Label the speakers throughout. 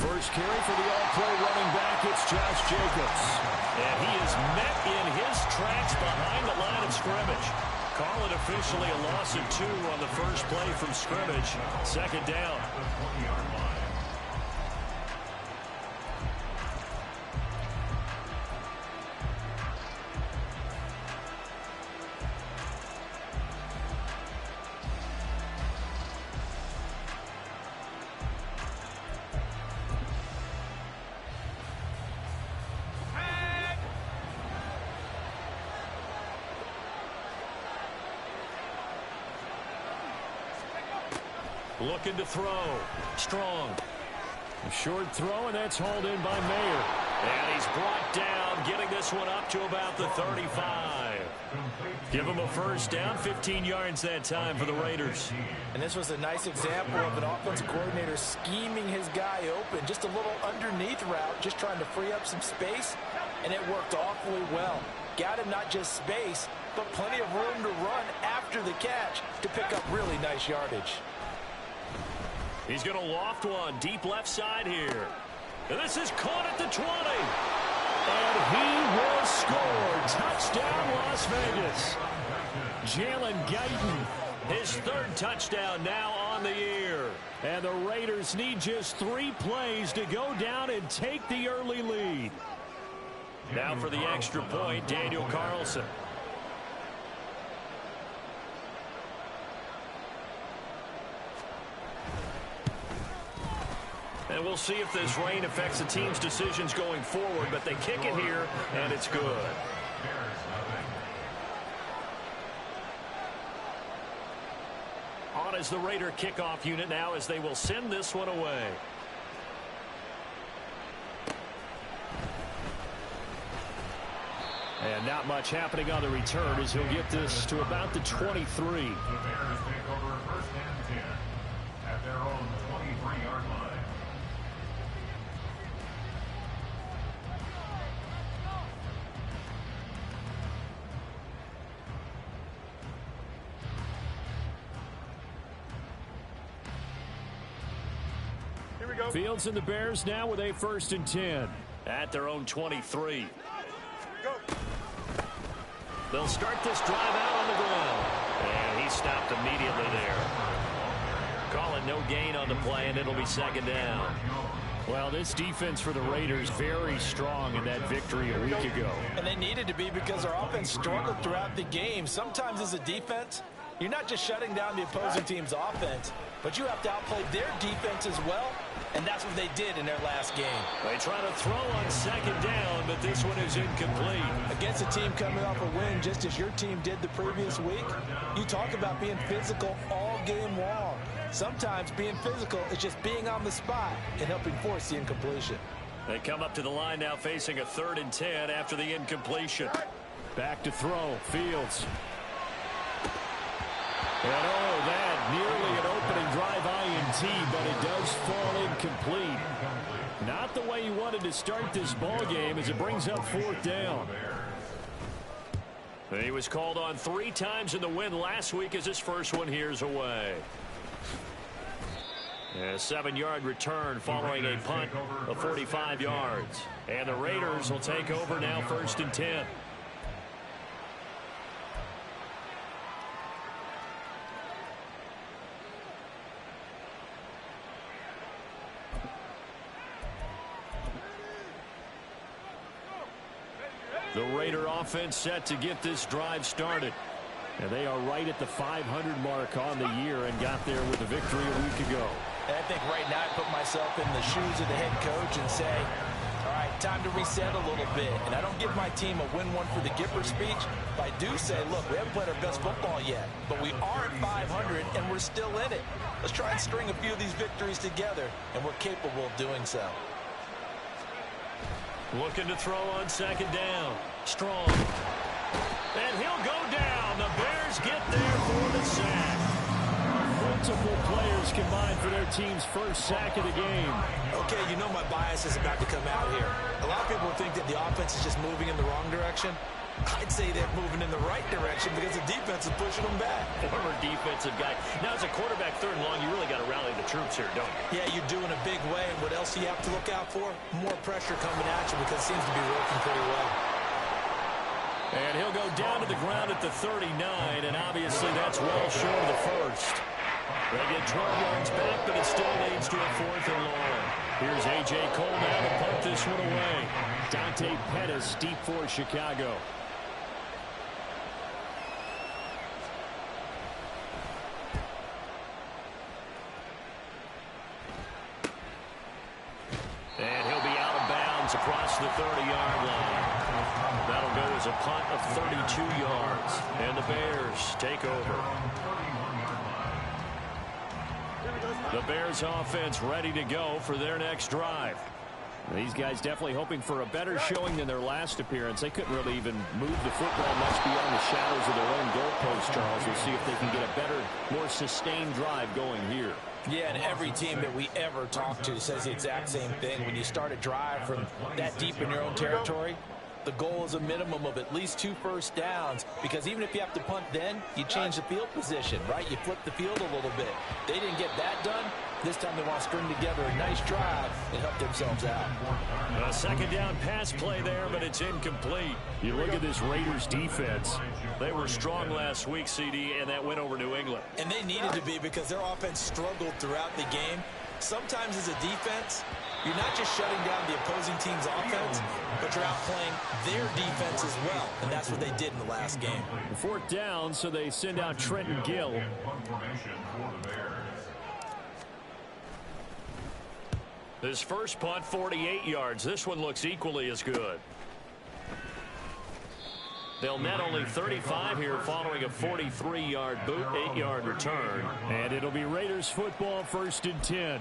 Speaker 1: First carry for the all-pro running back, it's Josh Jacobs.
Speaker 2: And he is met in his tracks behind the line of scrimmage. Call it officially a loss of 2 on the first play from scrimmage. Second down. Looking to throw. Strong.
Speaker 1: A short throw, and that's hauled in by Mayer.
Speaker 2: And he's brought down, getting this one up to about the 35. Give him a first down, 15 yards that time for the Raiders.
Speaker 3: And this was a nice example of an offensive coordinator scheming his guy open. Just a little underneath route, just trying to free up some space, and it worked awfully well. Got him not just space, but plenty of room to run after the catch to pick up really nice yardage.
Speaker 2: He's going to loft one deep left side here. And this is caught at the 20. And he will score. Touchdown, Las Vegas.
Speaker 1: Jalen Guyton,
Speaker 2: his 3rd touchdown now on the year.
Speaker 1: And the Raiders need just 3 plays to go down and take the early lead.
Speaker 2: Now for the extra point, Daniel Carlson. And we'll see if this rain affects the team's decisions going forward, but they kick it here, and it's good. On is the Raider kickoff unit now as they will send this one away.
Speaker 1: And not much happening on the return as he'll get this to about the 23.
Speaker 4: The Bears take over 1st and 10 at their own 23-yard line.
Speaker 1: Fields and the Bears now with a 1st and 10.
Speaker 2: At their own 23. Go. They'll start this drive out on the ground. And he stopped immediately there. Call it no gain on the play, and it'll be 2nd down.
Speaker 1: Well, this defense for the Raiders very strong in that victory a week ago.
Speaker 3: And they needed to be because our offense struggled throughout the game. Sometimes as a defense, you're not just shutting down the opposing team's offense, but you have to outplay their defense as well, and that's what they did in their last game.
Speaker 2: They try to throw on 2nd down, but this one is incomplete.
Speaker 3: Against a team coming off a win just as your team did the previous week, you talk about being physical all game long. Sometimes being physical is just being on the spot and helping force the incompletion.
Speaker 2: They come up to the line now facing a 3rd and 10 after the incompletion.
Speaker 1: Back to throw, Fields. And oh, that nearly an opening drive INT, but it does fall incomplete. Not the way he wanted to start this ball game as it brings up 4th down.
Speaker 2: He was called on 3 times in the win last week as his first one here's away. A 7-yard return following a punt of 45 yards. And the Raiders will take over now 1st and 10. The Raider offense set to get this drive started.
Speaker 1: And they are right at the 500 mark on the year and got there with a victory a week ago.
Speaker 3: And I think right now I put myself in the shoes of the head coach and say, all right, time to reset a little bit. And I don't give my team a win one for the Gipper speech, but I do say, look, we haven't played our best football yet, but we are at 500 and we're still in it. Let's try and string a few of these victories together, and we're capable of doing so.
Speaker 2: Looking to throw on 2nd down. Strong. And he'll go down. The Bears get there for the sack.
Speaker 1: Multiple players combined for their team's first sack of the game.
Speaker 3: Okay, you know my bias is about to come out here. A lot of people think that the offense is just moving in the wrong direction. I'd say they're moving in the right direction because the defense is pushing them back.
Speaker 2: Former defensive guy. Now, as a quarterback, 3rd and long, you really got to rally the troops here, don't you?
Speaker 3: Yeah, you do in a big way. And what else do you have to look out for? More pressure coming at you because it seems to be working pretty well.
Speaker 1: And he'll go down to the ground at the 39, and obviously that's well short of the first. They get 12 yards back, but it still leads to a 4th and long. Here's A.J. Cole now to punt this one away. Dante Pettis deep for Chicago. And he'll be out of bounds across the 30-yard line. That'll go as a punt of 32 yards. And the Bears take over. The Bears offense ready to go for their next drive. These guys definitely hoping for a better showing than their last appearance. They couldn't really even move the football much beyond the shadows of their own goalpost, Charles. We'll see if they can get a better, more sustained drive going here.
Speaker 3: Yeah, and every team that we ever talk to says the exact same thing. When you start a drive from that deep in your own territory, the goal is a minimum of at least 2 first downs, because even if you have to punt then, you change the field position, right? You flip the field a little bit. They didn't get that done. This time they want to string together a nice drive and help themselves out.
Speaker 1: A 2nd down pass play there, but it's incomplete. You look at this Raiders defense. They were strong last week, CD, and that went over New England.
Speaker 3: And they needed to be, because their offense struggled throughout the game. Sometimes as a defense, you're not just shutting down the opposing team's offense, but you're outplaying their defense as well. And that's what they did in the last game.
Speaker 1: 4th down, so they send out Trenton Gill. His first punt, 48 yards. This one looks equally as good. They'll net only 35 here following a 43-yard boot, 8-yard return. And it'll be Raiders football, 1st and 10.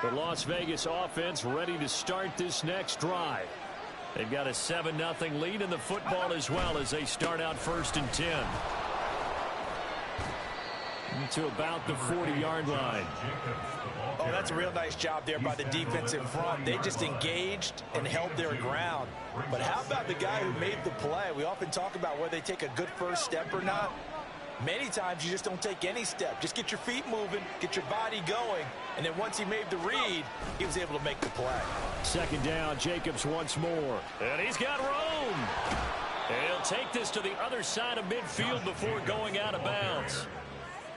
Speaker 1: The Las Vegas offense ready to start this next drive. They've got a 7-0 lead in the football as well as they start out 1st and 10. To about the 40-yard line.
Speaker 3: Oh, that's a real nice job there by the defensive front. They just engaged and held their ground. But how about the guy who made the play? We often talk about whether they take a good first step or not. Many times you just don't take any step. Just get your feet moving, get your body going, and then once he made the read, he was able to make the play. 2nd down, Jacobs once more.
Speaker 1: And he's got room. And he'll take this to the other side of midfield before going out of bounds.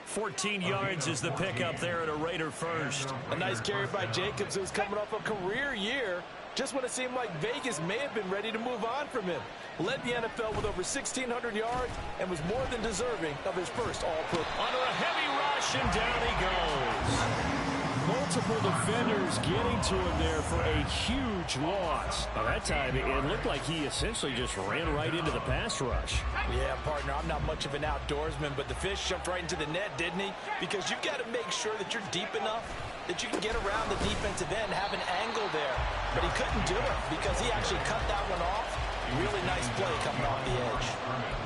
Speaker 1: 14 yards is the pickup there at a Raider first.
Speaker 3: A nice carry by Jacobs, who's coming off a career year. Just when it seemed like Vegas may have been ready to move on from him. Led the NFL with over 1,600 yards and was more than deserving of his first All-Pro.
Speaker 1: Under a heavy rush, and down he goes. Multiple defenders getting to him there for a huge loss. By that time, it looked like he essentially just ran right into the pass rush.
Speaker 3: Yeah, partner, I'm not much of an outdoorsman, but the fish jumped right into the net, didn't he? Because you've got to make sure that you're deep enough that you can get around the defensive end, have an angle there. But he couldn't do it because he actually cut that one off. Really nice play coming off the edge.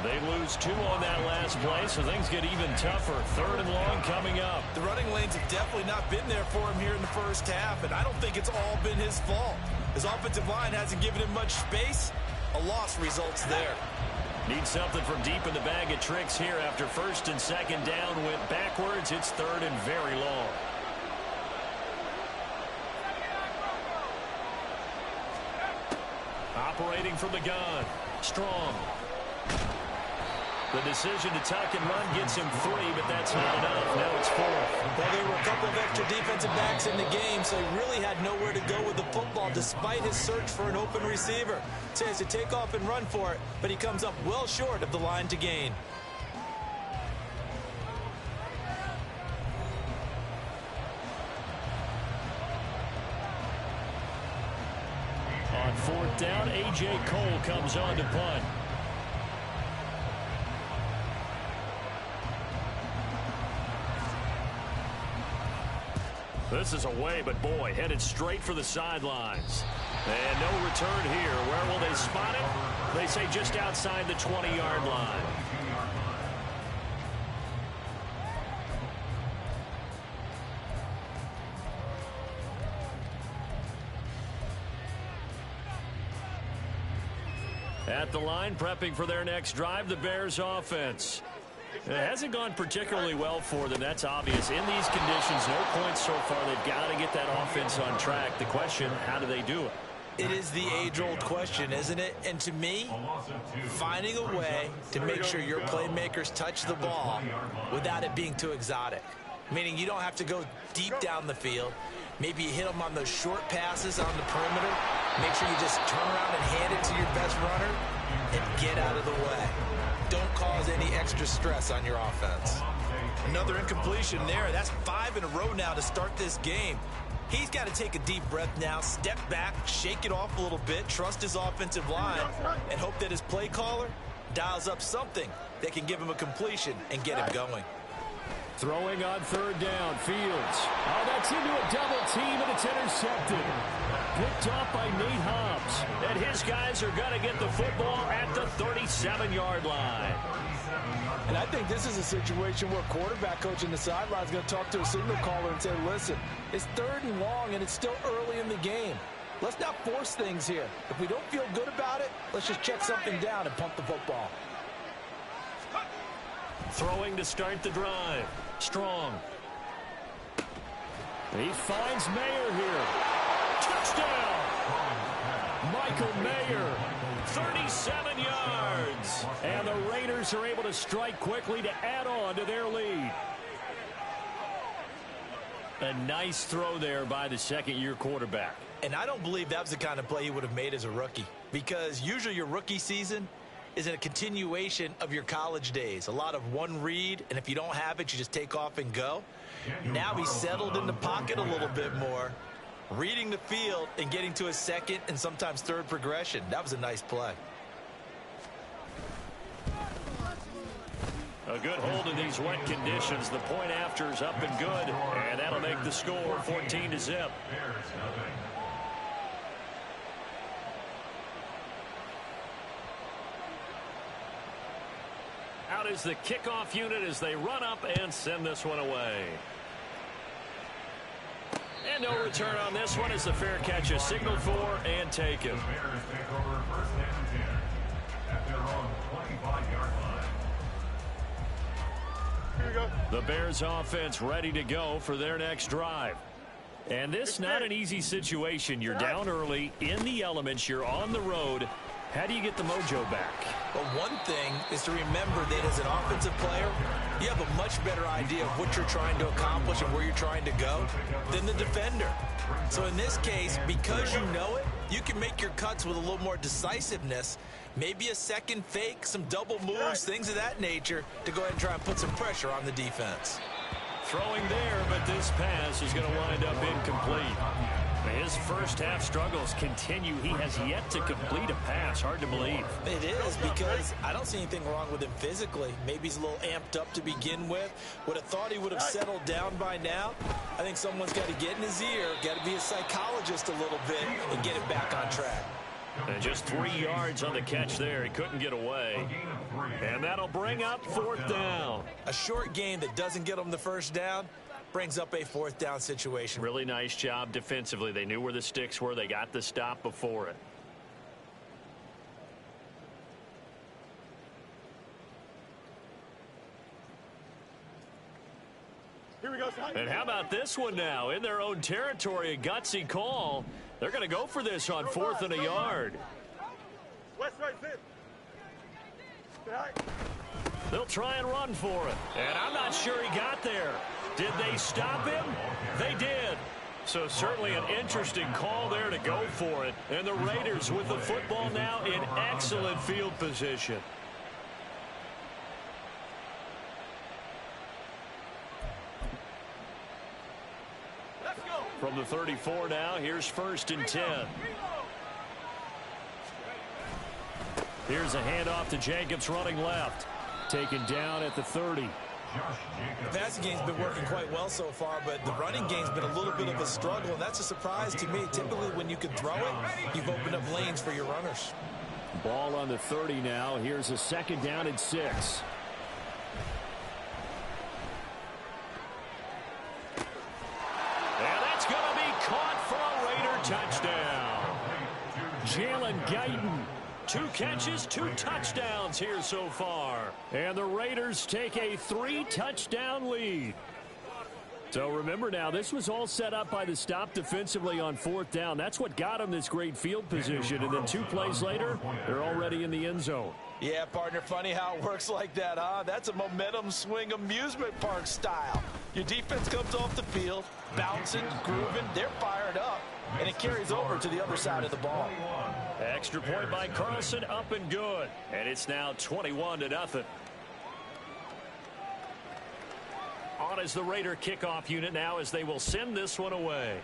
Speaker 1: They lose 2 on that last play, so things get even tougher. 3rd and long coming up.
Speaker 3: The running lanes have definitely not been there for him here in the first half, and I don't think it's all been his fault. His offensive line hasn't given him much space. A loss results there.
Speaker 1: Need something from deep in the bag of tricks here after 1st and 2nd down went backwards. It's 3rd and very long. Operating from the gun. Strong. The decision to tuck and run gets him 3, but that's not enough. Now it's 4th.
Speaker 3: Well, there were a couple of extra defensive backs in the game, so he really had nowhere to go with the football despite his search for an open receiver. So he has to take off and run for it, but he comes up well short of the line to gain.
Speaker 1: On 4th down, A.J. Cole comes on to punt. This is away, but boy, headed straight for the sidelines. And no return here. Where will they spot it? They say just outside the 20-yard line. At the line, prepping for their next drive, the Bears offense. It hasn't gone particularly well for them. That's obvious. In these conditions, no points so far. They've got to get that offense on track. The question, how do they do it?
Speaker 3: It is the age-old question, isn't it? And to me, finding a way to make sure your playmakers touch the ball without it being too exotic. Meaning you don't have to go deep down the field. Maybe you hit them on those short passes on the perimeter. Make sure you just turn around and hand it to your best runner and get out of the way. Don't cause any extra stress on your offense. Another incompletion there. That's 5 in a row now to start this game. He's got to take a deep breath now, step back, shake it off a little bit, trust his offensive line, and hope that his play caller dials up something that can give him a completion and get him going.
Speaker 1: Throwing on third down, Fields. Oh, that's into a double team, and it's intercepted. Picked off by Nate Hobbs. And his guys are going to get the football at the 37-yard line.
Speaker 5: And I think this is a situation where quarterback coach in the sideline is going to talk to a signal caller and say, listen, it's 3rd and long, and it's still early in the game. Let's not force things here. If we don't feel good about it, let's just check something down and pump the football.
Speaker 1: Throwing to start the drive. Strong. He finds Mayer here. Touchdown! Michael Mayer, 37 yards. And the Raiders are able to strike quickly to add on to their lead. A nice throw there by the second-year quarterback.
Speaker 3: And I don't believe that was the kind of play he would have made as a rookie, because usually your rookie season is a continuation of your college days. A lot of one read, and if you don't have it, you just take off and go. Now he's settled in the pocket a little bit more, reading the field and getting to a second and sometimes third progression. That was a nice play.
Speaker 1: A good hold in these wet conditions. The point after is up and good, and that'll make the score 14-0. Out is the kickoff unit as they run up and send this one away. And no return on this one as the fair catch is signaled for and taken.
Speaker 4: The Bears take over 1st and 10 at their own 25-yard line.
Speaker 1: Here we go. The Bears offense ready to go for their next drive. And this not an easy situation. You're down early, in the elements, you're on the road. How do you get the mojo back?
Speaker 3: Well, one thing is to remember that as an offensive player, you have a much better idea of what you're trying to accomplish and where you're trying to go than the defender. So in this case, because you know it, you can make your cuts with a little more decisiveness, maybe a second fake, some double moves, things of that nature, to go ahead and try and put some pressure on the defense.
Speaker 1: Throwing there, but this pass is going to wind up incomplete. His first half struggles continue. He has yet to complete a pass. Hard to believe.
Speaker 3: It is, because I don't see anything wrong with him physically. Maybe he's a little amped up to begin with. Would have thought he would have settled down by now. I think someone's got to get in his ear, got to be a psychologist a little bit, and get him back on track.
Speaker 1: And just 3 yards on the catch there. He couldn't get away. And that'll bring up 4th down.
Speaker 3: A short game that doesn't get him the first down brings up a 4th down situation.
Speaker 1: Really nice job defensively. They knew where the sticks were. They got the stop before it.
Speaker 6: Here we go.
Speaker 1: And how about this one now? In their own territory, a gutsy call. They're going to go for this on 4th and a yard.
Speaker 6: West right, sit.
Speaker 1: They'll try and run for it. And I'm not sure he got there. Did they stop him? They did. So certainly an interesting call there to go for it. And the Raiders with the football now in excellent field position. From the 34 now, here's 1st and 10. Here's a handoff to Jacobs running left. Taken down at the 30.
Speaker 3: The passing game's been working quite well so far, but the running game's been a little bit of a struggle, and that's a surprise to me. Typically, when you can throw it, you've opened up lanes for your runners.
Speaker 1: Ball on the 30 now. Here's a 2nd down and 6. And that's going to be caught for a Raider touchdown. Jalen Guyton 2 catches, 2 touchdowns here so far. And the Raiders take a 3-touchdown lead. So remember now, this was all set up by the stop defensively on 4th down. That's what got them this great field position. And then 2 plays later, they're already in the end zone.
Speaker 5: Yeah, partner, funny how it works like that, huh? That's a momentum swing amusement park style. Your defense comes off the field, bouncing, grooving, they're fired up, and it carries over to the other side of the ball.
Speaker 1: Extra point by Carlson, up and good. And it's now 21-0. On is the Raider kickoff unit now as they will send this one away.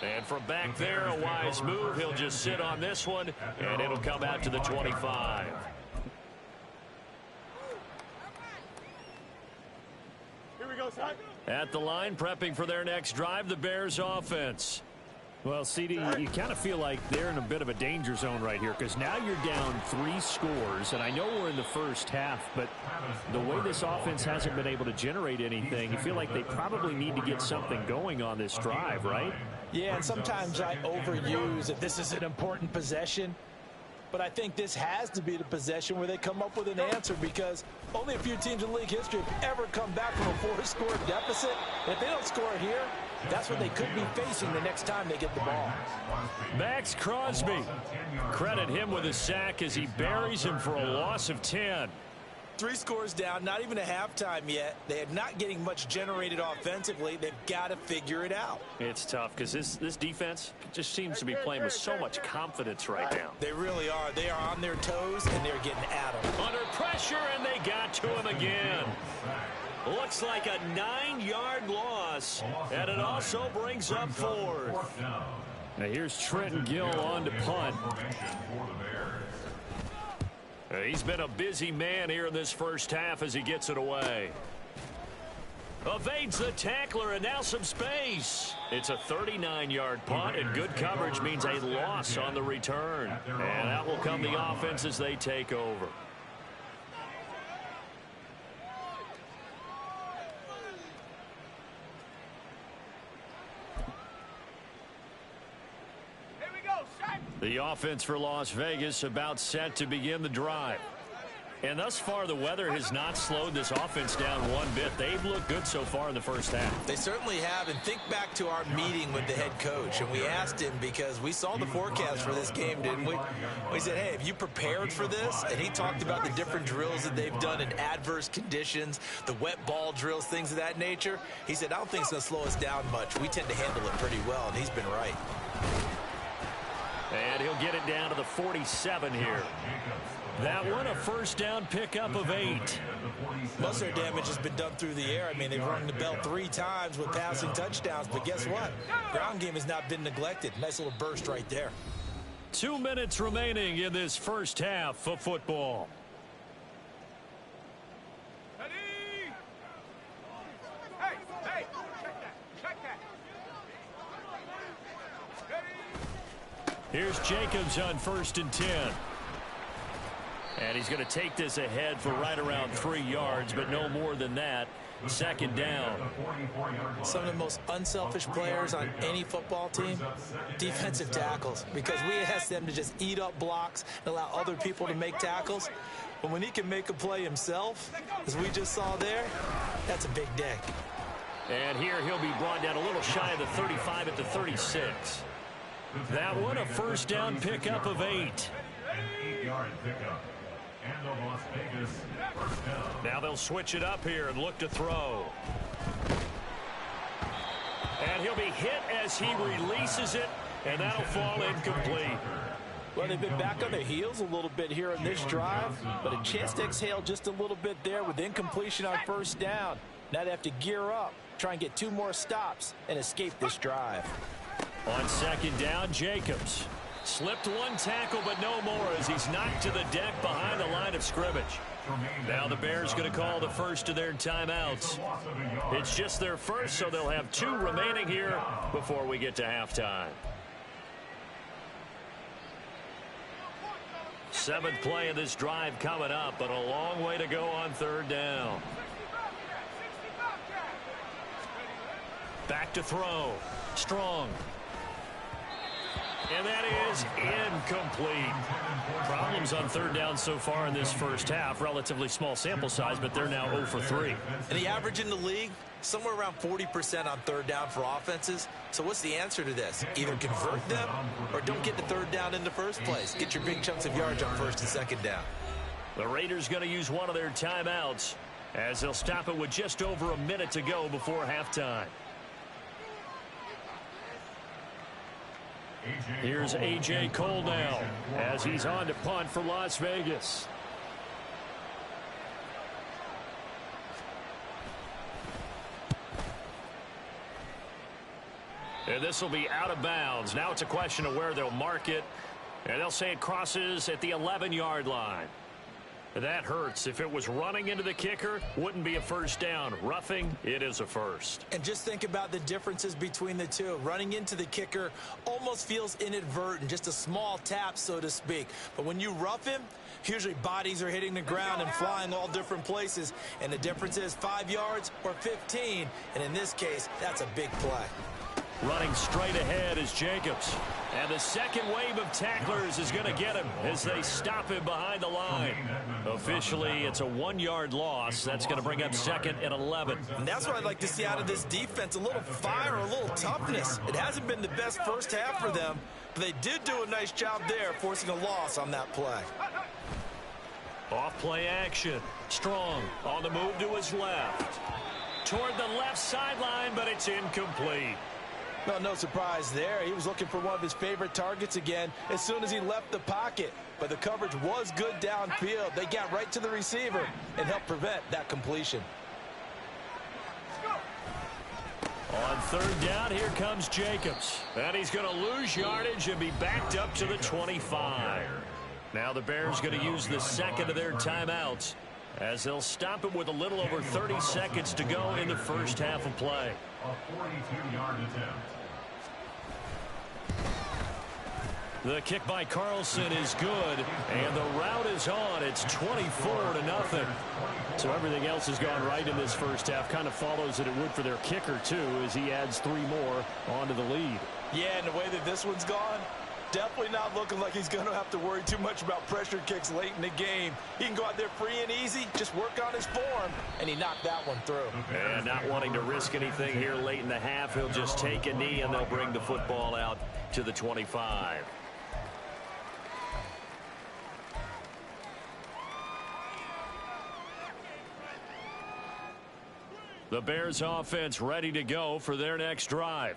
Speaker 1: And from back there, a wise move. He'll just sit on this one, and it'll come out to the 25.
Speaker 6: Here we go, son.
Speaker 1: At the line, prepping for their next drive, the Bears offense. Well, CD, you kind of feel like they're in a bit of a danger zone right here because now you're down 3 scores, and I know we're in the first half, but the way this offense hasn't been able to generate anything, you feel like they probably need to get something going on this drive, right?
Speaker 5: Yeah, and sometimes I overuse that this is an important possession, but I think this has to be the possession where they come up with an answer because only a few teams in league history have ever come back from a 4-score deficit. And if they don't score here, that's what they could be facing the next time they get the ball.
Speaker 1: Max Crosby. Credit him with a sack as he buries him for a loss of 10.
Speaker 5: 3 scores down, not even a halftime yet. They are not getting much generated offensively. They've got to figure it out.
Speaker 1: It's tough because this defense just seems to be playing with so much confidence right now.
Speaker 5: They really are. They are on their toes, and they're getting at them.
Speaker 1: Under pressure, and they got to him again. Looks like a 9-yard loss, and it also brings up 4th. Now here's Trenton Gill on to punt. He's been a busy man here in this first half as he gets it away. Evades the tackler, and now some space. It's a 39-yard punt, and good coverage means a loss on the return. And out will come the offense as they take over. The offense for Las Vegas about set to begin the drive. And thus far, the weather has not slowed this offense down one bit. They've looked good so far in the first half.
Speaker 5: They certainly have. And think back to our meeting with the head coach. And we asked him because we saw the forecast for this game, didn't we? We said, hey, have you prepared for this? And he talked about the different drills that they've done in adverse conditions, the wet ball drills, things of that nature. He said, I don't think it's going to slow us down much. We tend to handle it pretty well, and he's been right.
Speaker 1: And he'll get it down to the 47 here. That one, a first down pickup of 8.
Speaker 5: Most of their damage has been done through the air. I mean, they've rung the bell 3 times with passing touchdowns. But guess what? Ground game has not been neglected. Nice little burst right there.
Speaker 1: 2 minutes remaining in this first half of football. Here's Jacobs on 1st and 10. And he's going to take this ahead for right around 3 yards, but no more than that. 2nd down.
Speaker 5: Some of the most unselfish players on any football team, defensive tackles, because we ask them to just eat up blocks and allow other people to make tackles. But when he can make a play himself, as we just saw there, that's a big day.
Speaker 1: And here he'll be brought down a little shy of the 35 at the 36. That one, a first down pickup of 8.
Speaker 4: 8-yard pickup. And the Las Vegas first down.
Speaker 1: Now they'll switch it up here and look to throw. And he'll be hit as he releases it, and that'll fall incomplete.
Speaker 5: Well, they've been back on their heels a little bit here on this drive, but a chance to exhale just a little bit there with incompletion on first down. Now they have to gear up, try and get 2 more stops, and escape this drive.
Speaker 1: On 2nd down, Jacobs. Slipped 1 tackle, but no more as he's knocked to the deck behind the line of scrimmage. Now the Bears going to call the first of their timeouts. It's just their first, so they'll have 2 remaining here before we get to halftime. 7th play of this drive coming up, but a long way to go on 3rd down. Back to throw. Strong.
Speaker 2: And that is incomplete. Problems on third down so far in this first half. Relatively small sample size, but they're now 0 for 3.
Speaker 3: And the average in the league, somewhere around 40% on third down for offenses. So what's the answer to this? Either convert them or don't get the third down in the first place. Get your big chunks of yards on first and second down.
Speaker 2: The Raiders going to use one of their timeouts as they'll stop it with just over a minute to go before halftime. Here's A.J. Cole now as he's on to punt for Las Vegas. And this will be out of bounds. Now it's a question of where they'll mark it. And they'll say it crosses at the 11-yard line. That hurts. If it was running into the kicker, wouldn't be a first down. Roughing, it is a first.
Speaker 5: And just think about the differences between the two. Running into the kicker almost feels inadvertent, just a small tap, so to speak. But when you rough him, usually bodies are hitting the ground and flying all different places. And the difference is 5 yards or 15. And in this case, that's a big play.
Speaker 2: Running straight ahead is Jacobs. And the second wave of tacklers is going to get him as they stop him behind the line. Officially, it's a 1-yard loss. That's going to bring up second and 11.
Speaker 5: And that's what I'd like to see out of this defense, a little fire, a little toughness. It hasn't been the best first half for them, but they did do a nice job there, forcing a loss on that play.
Speaker 2: Off play action. Strong on the move to his left. Toward the left sideline, but it's incomplete.
Speaker 5: Well, no surprise there. He was looking for one of his favorite targets again as soon as he left the pocket. But the coverage was good downfield. They got right to the receiver and helped prevent that completion.
Speaker 2: On third down, here comes Jacobs. And he's going to lose yardage and be backed up to the 25. Now the Bears going to use the second of their timeouts as they'll stop it with a little over 30 seconds to go in the first half of play.
Speaker 4: A 42-yard attempt.
Speaker 2: The kick by Carlson is good, and the route is on. It's 24-0. So everything else has gone right in this first half. Kind of follows that it would for their kicker, too, as he adds 3 more onto the lead.
Speaker 5: Yeah, and the way that this one's gone, definitely not looking like he's going to have to worry too much about pressure kicks late in the game. He can go out there free and easy, just work on his form, and he knocked that one through.
Speaker 2: And not wanting to risk anything here late in the half, he'll just take a knee, and they'll bring the football out to the 25. The Bears offense ready to go for their next drive.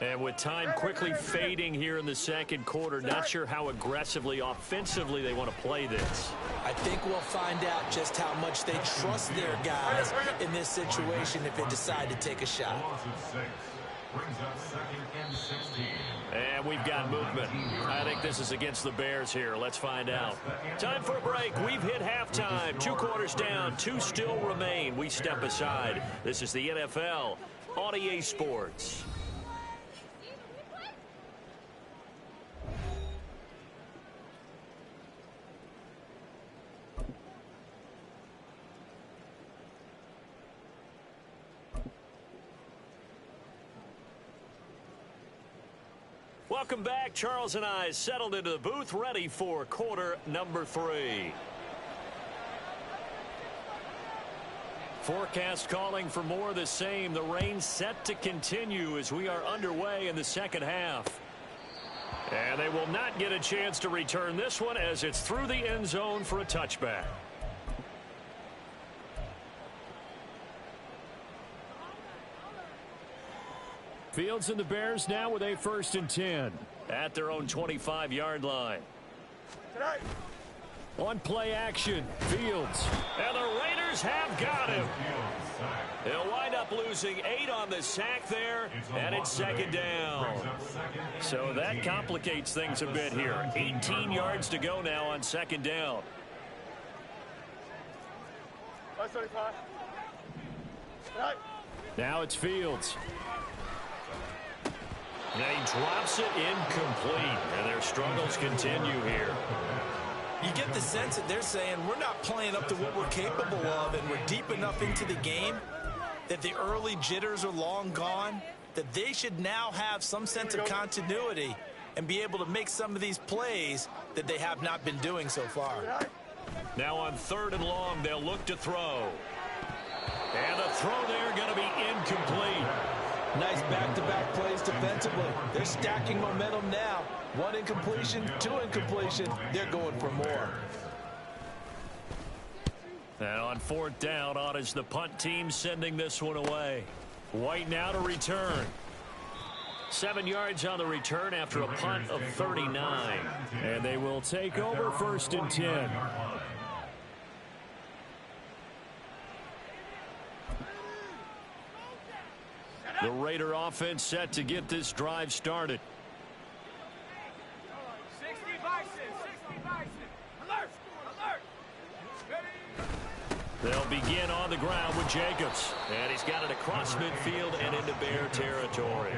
Speaker 2: And with time quickly fading here in the second quarter, not sure how aggressively, offensively they want to play this.
Speaker 5: I think we'll find out just how much they trust their guys in this situation if they decide to take a shot.
Speaker 4: Loss of 6. Brings up second and 16.
Speaker 2: And we've got movement. I think this is against the Bears here. Let's find out. Time for a break. We've hit halftime. 2 quarters down. 2 still remain. We step aside. This is the NFL on EA Sports. Welcome back. Charles and I settled into the booth, ready for quarter number 3. Forecast calling for more of the same. The rain set to continue as we are underway in the second half. And they will not get a chance to return this one as it's through the end zone for a touchback. Fields and the Bears now with a 1st and 10 at their own 25-yard line. On play action, Fields. And the Raiders have got him. They'll wind up losing 8 on the sack there, and it's second down. So that complicates things a bit here. 18 yards to go now on second down. Now it's Fields. And he drops it incomplete, and their struggles continue here.
Speaker 5: You get the sense that they're saying we're not playing up to what we're capable of, and we're deep enough into the game that the early jitters are long gone, that they should now have some sense of continuity
Speaker 3: and be able to make some of these plays that they have not been doing so far.
Speaker 2: Now on 3rd and long, they'll look to throw. And the throw there going to be incomplete.
Speaker 5: Nice back-to-back plays defensively. They're stacking momentum now. 1 incompletion, 2 incompletion. They're going for more.
Speaker 2: And on 4th down, on is the punt team sending this one away. White now to return. 7 yards on the return after a punt of 39.
Speaker 1: And they will take over 1st and 10.
Speaker 2: The Raider offense set to get this drive started.
Speaker 6: 60 Bison. Alert.
Speaker 2: They'll begin on the ground with Jacobs. And he's got it across midfield and into Bear territory.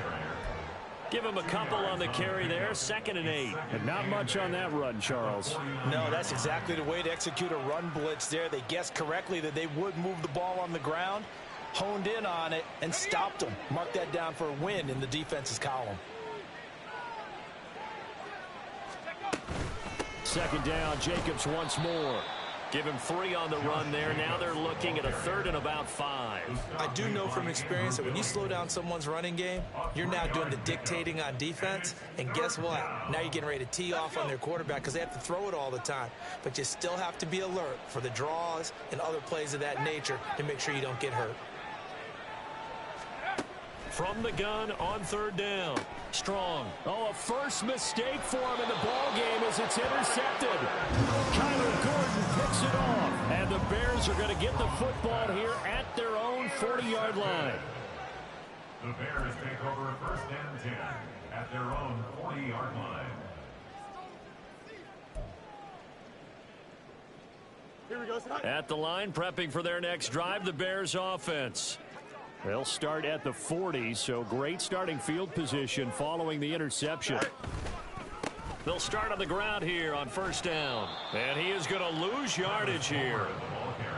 Speaker 2: Give him a couple on the carry there. 2nd and 8.
Speaker 1: And not much on that run, Charles.
Speaker 5: No, that's exactly the way to execute a run blitz there. They guessed correctly that they would move the ball on the ground, honed in on it, and stopped them. Mark that down for a win in the defense's column.
Speaker 1: 2nd down, Jacobs once more.
Speaker 2: Give him 3 on the run there. Now they're looking at a 3rd and about 5.
Speaker 3: I do know from experience that when you slow down someone's running game, you're now doing the dictating on defense. And guess what? Now you're getting ready to tee off on their quarterback because they have to throw it all the time. But you still have to be alert for the draws and other plays of that nature to make sure you don't get hurt.
Speaker 2: From the gun on 3rd down. Strong.
Speaker 1: Oh, a first mistake for him in the ball game as it's intercepted. Kyler Gordon picks it off. And the Bears are going to get the football here at their own 40-yard line.
Speaker 4: The Bears take over 1st and 10 at their own 40-yard line.
Speaker 6: Here we go, son.
Speaker 2: At the line, prepping for their next drive, the Bears offense.
Speaker 1: They'll start at the 40, so great starting field position following the interception.
Speaker 2: They'll start on the ground here on 1st down. And he is going to lose yardage here.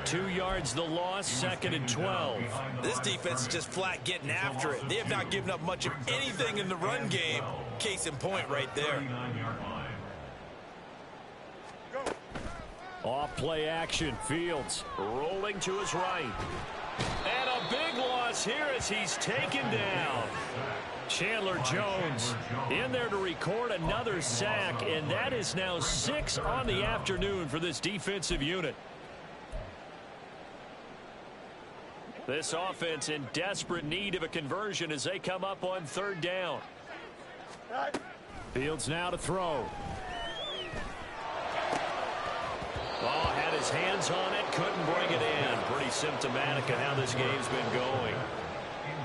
Speaker 2: 2 yards the loss, 2nd and 12.
Speaker 3: This defense is just flat getting after it. They have not given up much of anything in the run game. Case in point right there.
Speaker 1: Off play action, Fields
Speaker 2: Rolling to his right. And a big loss here as he's taken down. Chandler Jones in there to record another sack, and that is now 6 on the afternoon for this defensive unit. This offense in desperate need of a conversion as they come up on 3rd down.
Speaker 1: Fields now to throw.
Speaker 2: Oh, had his hands on it, couldn't bring it in. Pretty symptomatic of how this game's been going.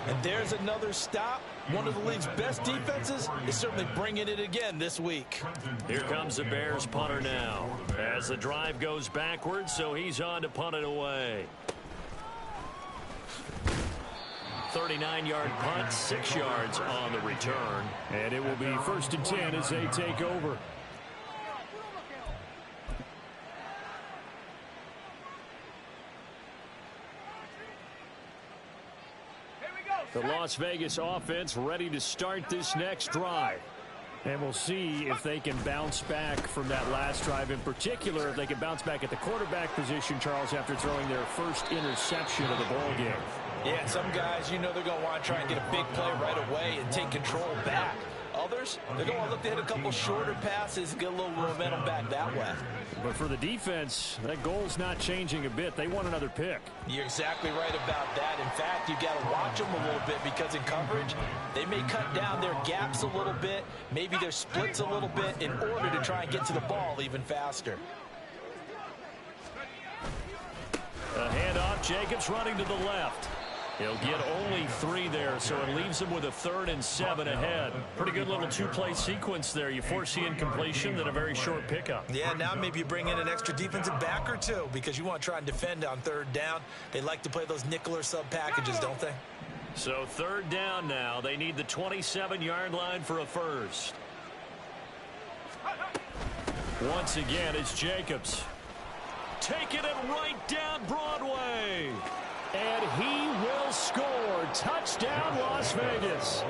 Speaker 5: And there's another stop. One of the league's best defenses is certainly bringing it again this week.
Speaker 2: Here comes the Bears punter now as the drive goes backwards, so he's on to punt it away. 39-yard punt, 6 yards on the return.
Speaker 1: And it will be 1st and 10 as they take over. The Las Vegas offense ready to start this next drive. And we'll see if they can bounce back from that last drive. In particular, if they can bounce back at the quarterback position, Charles, after throwing their first interception of the ball game.
Speaker 5: Yeah, some guys, you know they're going to want to try and get a big play right away and take control back. Others, they're going to look to hit a couple shorter passes and get a little momentum back that way.
Speaker 1: But for the defense, that goal's not changing a bit. They want another pick.
Speaker 5: You're exactly right about that. In fact, you've got to watch them a little bit because in coverage, they may cut down their gaps a little bit, maybe their splits a little bit in order to try and get to the ball even faster.
Speaker 2: A handoff, Jacobs running to the left. He'll get only 3 there, so it leaves him with a 3rd and 7 ahead. Pretty good little 2-play sequence there. You force the incompletion, then a very short pickup.
Speaker 3: Yeah, now maybe you bring in an extra defensive back or two because you want to try and defend on 3rd down. They like to play those nickel or sub packages, don't they?
Speaker 2: So 3rd down now. They need the 27-yard line for a first. Once again, it's Jacobs. Taking it right down Broadway.
Speaker 1: And he will score. touchdown, Las Vegas.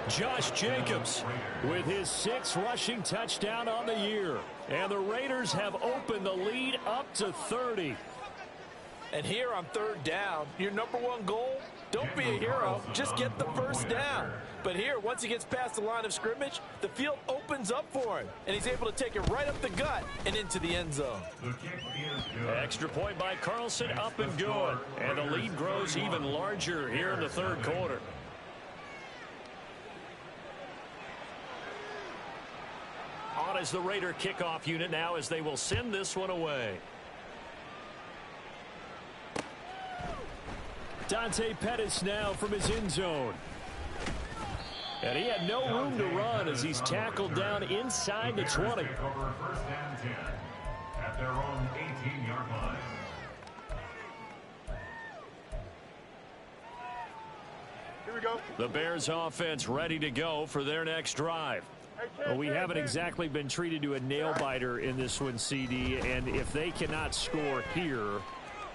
Speaker 1: Josh Jacobs with his 6th rushing touchdown on the year. And the Raiders have opened the lead up to 30.
Speaker 5: And here on 3rd down, your #1 goal, don't be a hero, just get the first down. But here, once he gets past the line of scrimmage, the field opens up for him, and he's able to take it right up the gut and into the end zone.
Speaker 1: Extra point by Carlson, up and good. And the lead grows even larger here in the 3rd quarter. On is the Raider kickoff unit now as they will send this one away. Dante Pettis now from his end zone. And he had no room to run as he's tackled down inside the 20.
Speaker 4: First and 10 at their own 18-yard line.
Speaker 6: Here we go.
Speaker 1: The Bears offense ready to go for their next drive. Well, we haven't exactly been treated to a nail-biter in this one, CD, and if they cannot score here,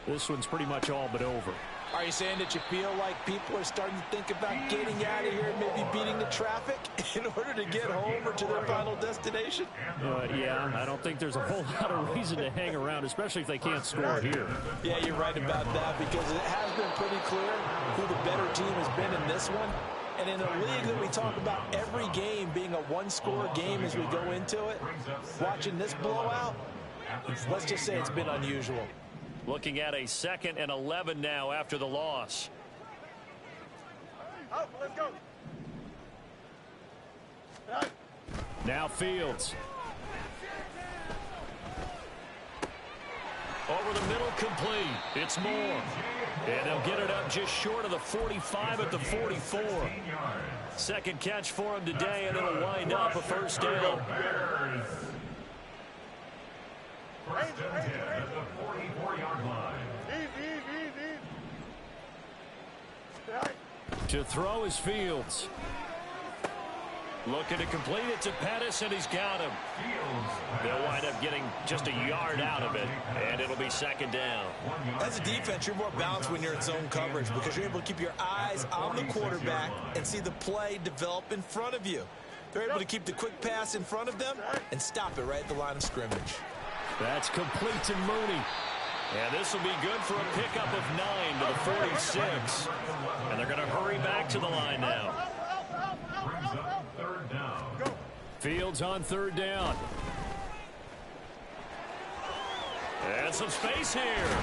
Speaker 1: this one's pretty much all but over.
Speaker 5: Are you saying that you feel like people are starting to think about getting out of here and maybe beating the traffic in order to get home or to their final destination?
Speaker 1: Yeah, I don't think there's a whole lot of reason to hang around, especially if they can't score here.
Speaker 5: Yeah, you're right about that because it has been pretty clear who the better team has been in this one. And in a league that we talk about every game being a one-score game as we go into it, watching this blowout, let's just say it's been unusual.
Speaker 1: Looking at a 2nd and 11 now after the loss.
Speaker 6: Up, let's go.
Speaker 1: Now Fields. Over the middle, complete. It's Moore. And they'll get it up just short of the 45 at the 44. 2nd catch for him today, and it'll wind up a first down.
Speaker 4: First and 10 at the 44-yard line.
Speaker 6: Easy.
Speaker 1: To throw is Fields. Looking to complete it to Pettis, and he's got him. They'll wind up getting just a yard out of it, and it'll be 2nd down.
Speaker 5: As a defense, you're more balanced when you're in zone coverage because you're able to keep your eyes on the quarterback and see the play develop in front of you. They're able to keep the quick pass in front of them and stop it right at the line of scrimmage.
Speaker 1: That's complete to Mooney. And this will be good for a pickup of 9 to the 46. And they're going to hurry back to the line now.
Speaker 4: Brings up 3rd down.
Speaker 1: Fields on 3rd down. And some space here.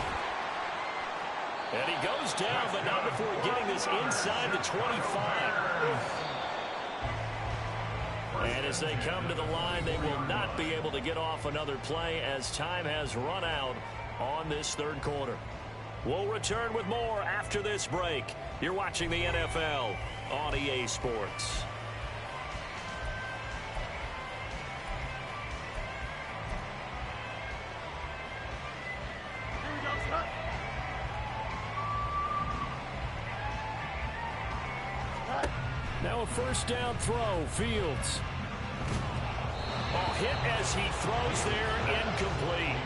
Speaker 1: And he goes down, but not before getting this inside the 25. And as they come to the line, they will not be able to get off another play as time has run out on this 3rd quarter. We'll return with more after this break. You're watching the NFL on EA Sports.
Speaker 6: Here we go, son.
Speaker 1: Now a first down throw, Fields. Oh, hit as he throws there, incomplete.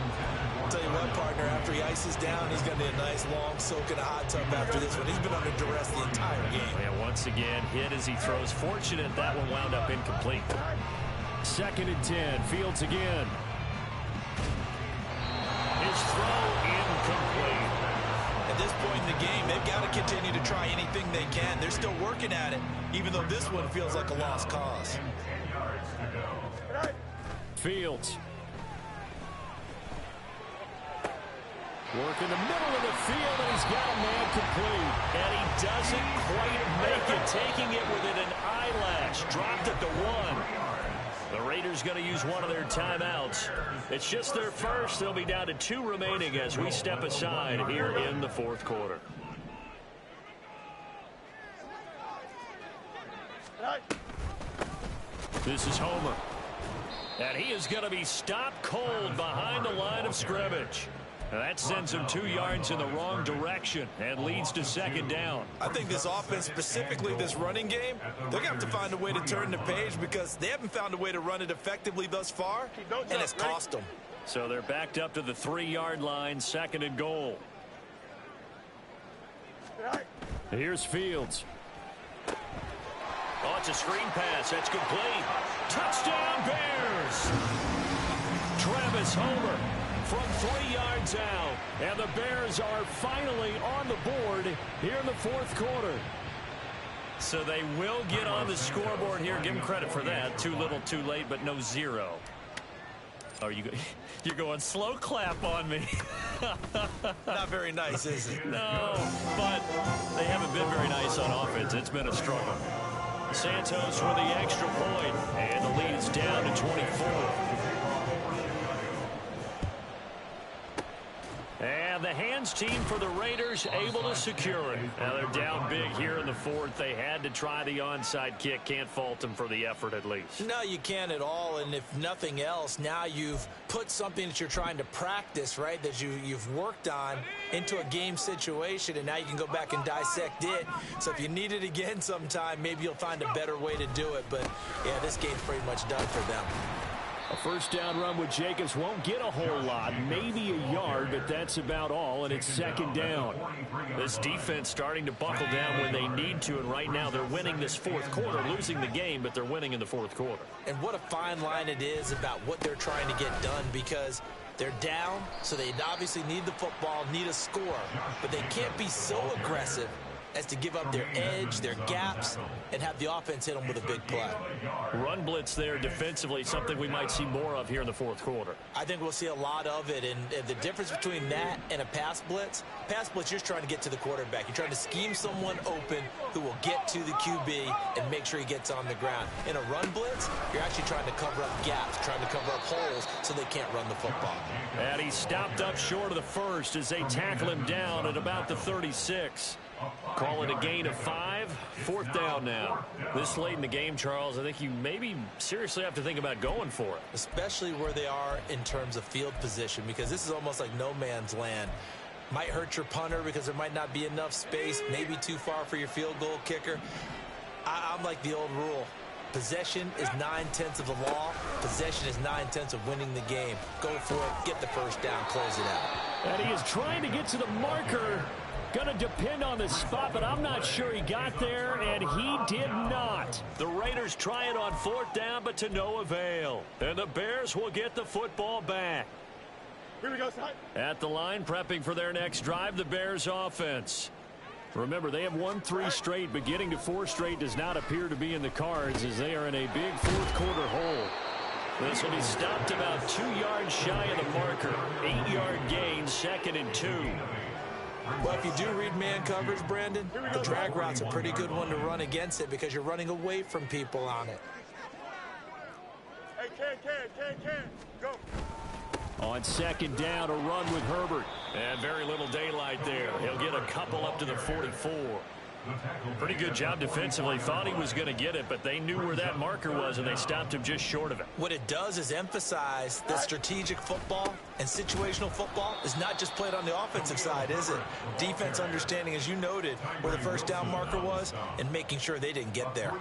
Speaker 5: I'll tell you what, partner, after he ices down, he's going to be a nice long soak in a hot tub after this one. He's been under duress the entire game.
Speaker 1: And once again, hit as he throws. Fortunate that one wound up incomplete. 2nd and 10, Fields again. His throw incomplete.
Speaker 5: At this point in the game, they've got to continue to try anything they can. They're still working at it, even though this one feels like a lost cause.
Speaker 4: 10 yards to go.
Speaker 1: Fields. Work in the middle of the field, and he's got a man complete. And he doesn't quite make it, taking it within an eyelash. Dropped at the 1. The Raiders going to use one of their timeouts. It's just their first. They'll be down to 2 remaining as we step aside here in the 4th quarter. This is Homer. And he is going to be stopped cold behind the line of scrimmage. And that sends him 2 yards in the wrong direction and leads to 2nd down.
Speaker 5: I think this offense, specifically this running game, they're going to have to find a way to turn the page because they haven't found a way to run it effectively thus far, and it's cost them.
Speaker 1: So they're backed up to the 3-yard line, 2nd and goal.
Speaker 6: Right.
Speaker 1: Here's Fields.
Speaker 2: Oh, it's a screen pass. That's complete. Touchdown, Bears!
Speaker 1: Travis Homer from 3 yards out. And the Bears are finally on the board here in the fourth quarter.
Speaker 2: So they will get on the scoreboard here. Give them credit for that. Too little, too late, but no zero. Oh, you're going slow clap on me.
Speaker 3: Not very nice, is it?
Speaker 2: No, but they haven't been very nice on offense. It's been a struggle. Santos for the extra point, and the lead is down to 24. And the hands team for the Raiders able to secure it. Now they're down big here in the fourth. They had to try the onside kick. Can't fault them for the effort at least.
Speaker 5: No, you can't at all. And if nothing else, now you've put something that you're trying to practice, right, that you've worked on into a game situation, and now you can go back and dissect it. So if you need it again sometime, maybe you'll find a better way to do it. But, yeah, this game's pretty much done for them.
Speaker 1: A first down run with Jacobs won't get a whole lot, maybe a yard, but that's about all, and it's second down.
Speaker 2: This defense starting to buckle down when they need to, and right now they're winning this fourth quarter, losing the game, but they're winning in the fourth quarter.
Speaker 5: And what a fine line it is about what they're trying to get done, because they're down, so they obviously need the football, need a score, but they can't be so aggressive as to give up their edge, their gaps, and have the offense hit them with a big play.
Speaker 2: Run blitz there defensively, something we might see more of here in the fourth quarter.
Speaker 5: I think we'll see a lot of it, and the difference between that and a pass blitz, you're just trying to get to the quarterback. You're trying to scheme someone open who will get to the QB and make sure he gets on the ground. In a run blitz, you're actually trying to cover up gaps, trying to cover up holes so they can't run the football.
Speaker 2: And he stopped up short of the first as they tackle him down at about the 36. Call it a gain of 5. Fourth down now. This late in the game, Charles, I think you maybe seriously have to think about going for it.
Speaker 5: Especially where they are in terms of field position, because this is almost like no man's land. Might hurt your punter because there might not be enough space, maybe too far for your field goal kicker. I'm like the old rule. Possession is 9/10 of the law. Possession is 9/10 of winning the game. Go for it, get the first down, close it out.
Speaker 1: And he is trying to get to the marker. Going to depend on the spot, but I'm not sure he got there, and he did not.
Speaker 2: The Raiders try it on fourth down, but to no avail. And the Bears will get the football back.
Speaker 6: Here we go, Ty.
Speaker 2: At the line, prepping for their next drive, the Bears offense.
Speaker 1: Remember, they have won 3 straight, but getting to 4 straight does not appear to be in the cards as they are in a big fourth quarter hole.
Speaker 2: This will be stopped about 2 yards shy of the marker. 8-yard gain, 2nd and 2.
Speaker 5: Well, if you do read man coverage, Brandon, the drag route's a pretty good one to run against it because you're running away from people on it.
Speaker 6: Hey, Ken, go.
Speaker 1: On second down, a run with Herbert.
Speaker 2: And very little daylight there. He'll get a couple up to the 44. Pretty good job defensively. Thought he was going to get it, but they knew where that marker was, and they stopped him just short of it.
Speaker 5: What it does is emphasize that strategic football and situational football is not just played on the offensive side, is it? Defense understanding, as you noted, where the first down marker was and making sure they didn't get there.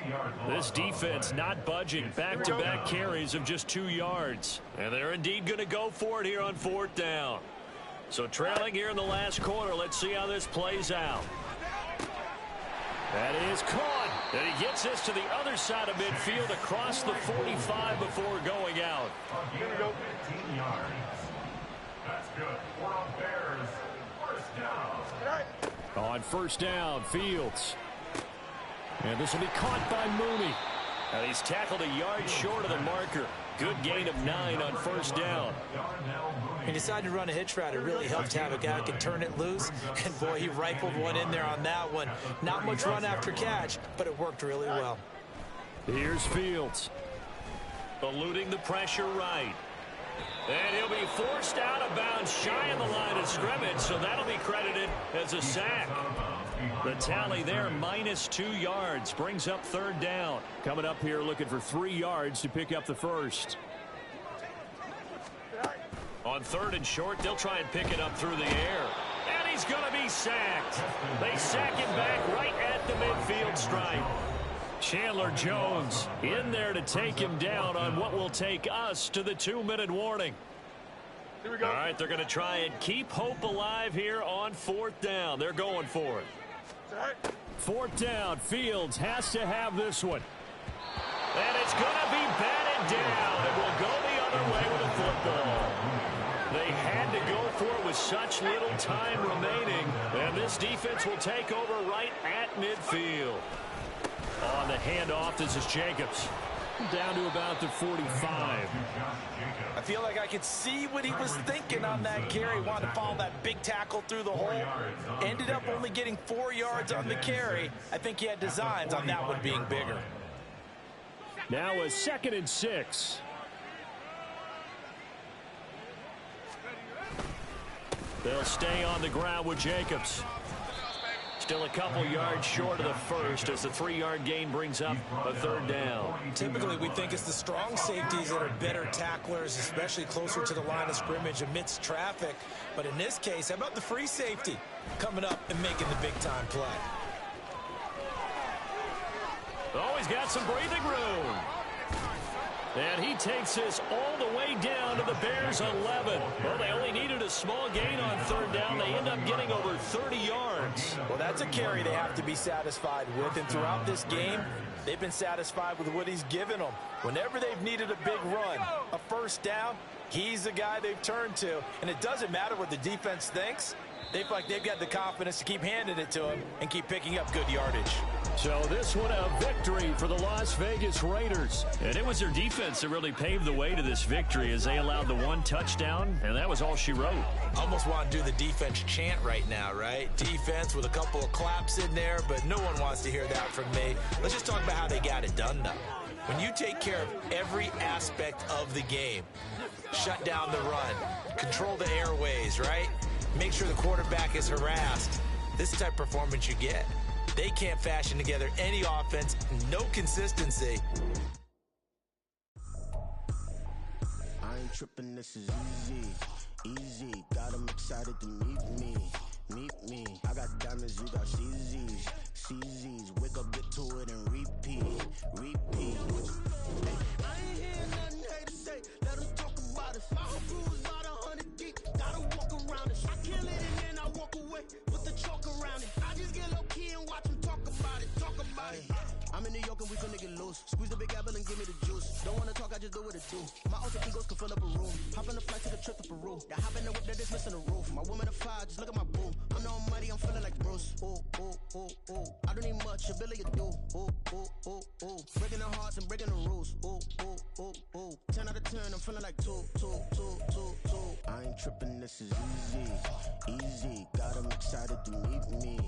Speaker 2: This defense not budging. Back-to-back carries of just 2 yards. And they're indeed going to go for it here on fourth down. So trailing here in the last quarter. Let's see how this plays out. That is caught. And he gets this to the other side of midfield across the 45 before going out.
Speaker 6: Here we go.
Speaker 4: 15 yards. That's good. For the Bears. First down.
Speaker 1: On first down, Fields. And this will be caught by Mooney.
Speaker 2: And he's tackled a yard short of the marker. Good gain of 9 on first down.
Speaker 5: He decided to run a hitch route. It really helped to have a guy who can turn it loose. And, boy, he rifled one in there on that one. Not much run after catch, but it worked really well.
Speaker 1: Here's Fields.
Speaker 2: Eluding the pressure right. And he'll be forced out of bounds shy of the line of scrimmage, so that'll be credited as a sack. The tally there, -2 yards, brings up third down.
Speaker 1: Coming up here looking for 3 yards to pick up the first.
Speaker 2: On third and short, they'll try and pick it up through the air. And he's going to be sacked. They sack him back right at the midfield stripe. Chandler Jones in there to take him down on what will take us to the 2-minute warning.
Speaker 6: Here we go.
Speaker 2: All right, they're going to try and keep hope alive here on fourth down. They're going for it.
Speaker 1: Fourth down. Fields has to have this one. And it's going to be batted down. It will go the other way with a football. They had to go for it with such little time remaining. And this defense will take over right at midfield. On the handoff, this is Jacobs. Down to about the 45.
Speaker 5: I feel like I could see what he was thinking on that carry. Wanted to follow that big tackle through the hole. Ended up only getting 4 yards on the carry. I think he had designs on that one being bigger.
Speaker 1: Now a 2nd and 6. They'll stay on the ground with Jacobs. Still a couple yards short of the first as the 3-yard gain brings up a 3rd down.
Speaker 5: Typically, we think it's the strong safeties that are better tacklers, especially closer to the line of scrimmage amidst traffic. But in this case, how about the free safety coming up and making the big-time play?
Speaker 1: Oh, he's got some breathing room. And he takes this all the way down to the Bears' 11. Well, they only needed a small gain on 3rd down. They end up getting over 30 yards.
Speaker 5: Well, that's a carry they have to be satisfied with. And throughout this game, they've been satisfied with what he's given them. Whenever they've needed a big run, a 1st down, he's the guy they've turned to. And it doesn't matter what the defense thinks. They feel like they've got the confidence to keep handing it to him and keep picking up good yardage.
Speaker 1: So this one a victory for the Las Vegas Raiders. And it was their defense that really paved the way to this victory as they allowed the 1 touchdown, and that was all she wrote.
Speaker 5: Almost want to do the defense chant right now, right? Defense with a couple of claps in there, but no one wants to hear that from me. Let's just talk about how they got it done, though. When you take care of every aspect of the game, shut down the run, control the airways, right? Make sure the quarterback is harassed. This is the type of performance you get. They can't fashion together any offense, no consistency.
Speaker 7: I ain't tripping, this is easy, easy. Got them excited to meet me. I got diamonds, you got CZs, CZs. Wake up, get to it, and repeat. Hey, I ain't hear nothing hate to say. Let them talk about us. My whole crew is about 100 deep. Gotta walk around it. I kill it and then I walk away with the chalk around it. I just get low key and watch them talk about it. I'm in New York and we finna get loose. Squeeze the big apple and give me the juice. Don't wanna talk, I just do what it do. My alter egos can fill up a room. Hop on the flight to the trip to Peru. That hop in the whip that is missing the roof. My woman a fire, just look at my boo. I'm no money, I'm feeling like Bruce. Ooh, ooh, ooh, ooh. I don't need much, ability to do. Ooh, ooh, ooh, ooh. Breaking the hearts and breaking the rules. Ooh, ooh, ooh, ooh. 10 out of 10, I'm feeling like 2. I ain't tripping, this is easy, easy. Got them excited to meet me.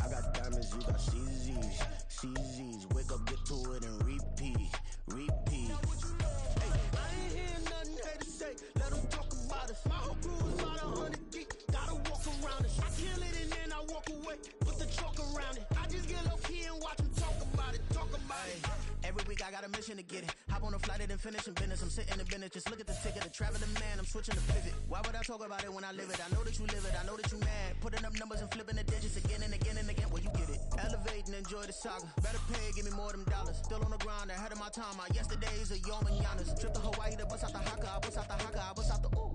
Speaker 7: I got diamonds, you got CZs, CZs. Wake up, get to it, and repeat. Hey, I ain't hear nothing hate to say. Let them talk about us. My whole crew is about 100 deep. Gotta walk around it. I kill it and then I walk away with the chalk around it. I just get low key and watch them talk about it. Every week I got a mission to get it. Hop on a flight and finish in business. I'm sitting in business, just look at the ticket. A traveling man, I'm switching to pivot. Why would I talk about it when I live it? I know that you live it, I know that you mad. Putting up numbers and flipping the digits again and again and again. Well, you get it. Elevate and enjoy the saga. Better pay, give me more them dollars. Still on the grind, ahead of my time. My yesterdays are your mananas. Trip to Hawaii to bust out the haka. I bust out the haka, I bust out the ooh.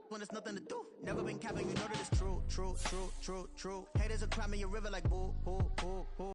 Speaker 7: When there's nothing to do. Never been capping, you know that it's true. Haters are climbing your river like boo, boo, boo, boo.